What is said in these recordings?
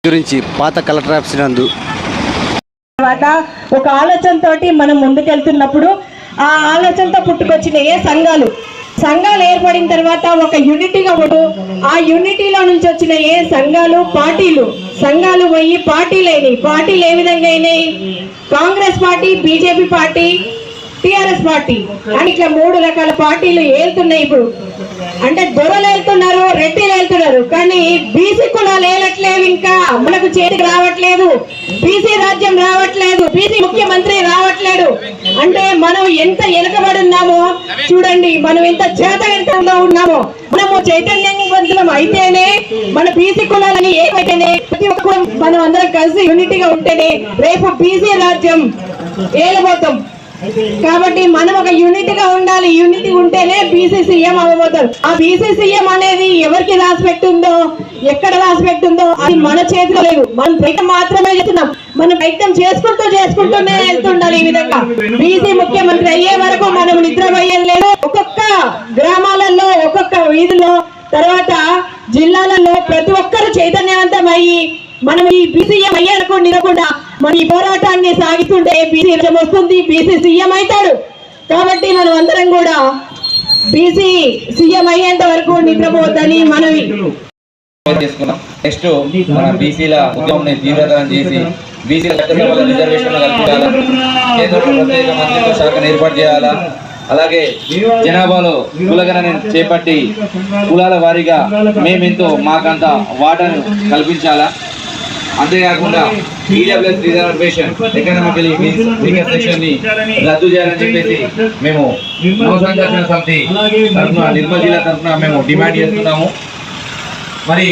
గురించి పాత collector office నందు తర్వాత ఒక ఆలోచనతోటి మనం ముందుకెళ్తున్నప్పుడు ఆ ఆలోచనతో పుట్టుకొచ్చిన సంఘాలు ఏర్పడిన తర్వాత ఒక యూనిటీగా ఆ యూనిటీలో నుంచి వచ్చిన సంఘాలు పోయి పార్టీలు ఏ విధంగా అయినాయి? Congress party, BJP party, TRS party అని ఇట్లా 3 రకాల పార్టీలు ఏళ్తున్నాయి. ఇప్పుడు అంటే దొరలు వెళ్తున్నారు, రెడ్డిలు వెళ్తున్నారు, కానీ బీసీ కులాలు ఏలట్లేవు. ఇంకా మనకు చేతికి రావట్లేదు, బీసీ రాజ్యం రావట్లేదు, బీసీ ముఖ్యమంత్రి రావట్లేడు. అంటే మనం ఎంత వెనుకబడి ఉన్నామో చూడండి, మనం ఎంత చేతగంటంలో ఉన్నామో. మనము చైతన్యవంతులం అయితేనే, మన బీసీ కులాలని ఏమైతేనే, ప్రతి ఒక్కరు మనం అందరం కలిసి యూనిటీగా ఉంటేనే రేపు బీసీ రాజ్యం ఏలబోతాం. కాబట్టి మనం ఒక యూనిటీగా ఉండాలి. యూనిటీ ఉంటేనే బీసీ సీఎం అవ్వబోతారు. ఆ బీసీ సీఎం అనేది ఎవరికి రాసిపెట్టుందో, ఎక్కడ రాసిపెట్టుందో అది మన చేతిలో లేదు. మనం ప్రయత్నం మాత్రమే చేస్తున్నాం. మనం ప్రయత్నం చేసుకుంటూనే వెళ్తుండాలి. ఈ విధంగా బీసీ ముఖ్యమంత్రి అయ్యే వరకు మనం నిద్రపోయేది లేదు. ఒక్కొక్క గ్రామాలలో, ఒక్కొక్క వీధిలో, తర్వాత జిల్లాలలో ప్రతి ఒక్కరు చైతన్యవంతం అయ్యి మనం ఈ బీసీఎం అయ్యేందుకు నిలకుండా మన ఈ పోరాటాన్ని సాగిస్తుంటే బీసీ వస్తుంది, బీసీ సీఎం అవుతాడు. కాబట్టి మనం అందరం కూడా బీసీ సీఎం అయ్యేంత వరకు నిద్రపోద్దని మనవి చేసుకున్నాం. నెక్స్ట్ మన బీసీల ఉద్యమం తీవ్రతరం చేసి బీసీల రిజర్వేషన్ కల్పించాలా, కేంద్ర ప్రత్యేక మంత్రిత్వ శాఖను ఏర్పాటు చేయాలా, అలాగే జనాభాలో కులగణన చేపట్టి కులాల వారీగా మేమెంతో మాకంత వాటాను కల్పించాలా, అంతేకాకుండా EWS reservation economically weaker section ని రద్దు చేయాలని చెప్పేసి మేము సంఘర్షణ సమితి తరఫున నిర్మల్ జిల్లా తరఫున మేము డిమాండ్ చేస్తున్నాము. మరి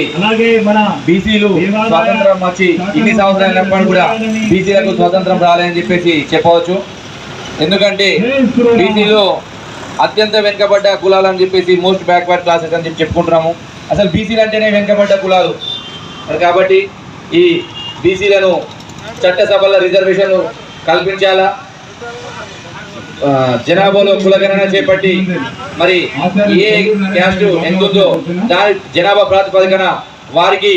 మన బీసీలు స్వాతంత్రం వచ్చి ఇన్ని సంవత్సరాలైనప్పుడు కూడా బీసీలకు స్వాతంత్రం రాలేదని చెప్పేసి చెప్పవచ్చు. ఎందుకంటే బీసీలో అత్యంత వెనుకబడ్డ కులాలు అని చెప్పేసి మోస్ట్ బ్యాక్వర్డ్ క్లాసెస్ అని చెప్పి చెప్పుకుంటున్నాము. అసలు బీసీలు అంటేనే వెనుకబడ్డ కులాలు. మరి కాబట్టి ఈ బీసీలను చట్టసభల రిజర్వేషన్ కల్పించాలా, జనాభాలో కులగణన చేపట్టి మరి ఏ క్యాస్ట్ ఎంత ఉందో దాని జనాభా ప్రాతిపదికన వారికి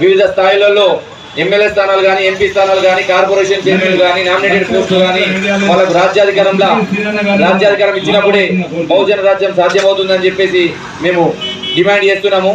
వివిధ స్థాయిలలో ఎమ్మెల్యే స్థానాలు కానీ, ఎంపీ స్థానాలు కానీ, కార్పొరేషన్ చైర్మన్లు కానీ, నామినేటెడ్ పోస్టులు కానీ వాళ్ళకు రాజ్యాధికారం ఇచ్చినప్పుడే బహుజన రాజ్యం సాధ్యమవుతుందని చెప్పేసి మేము డిమాండ్ చేస్తున్నాము.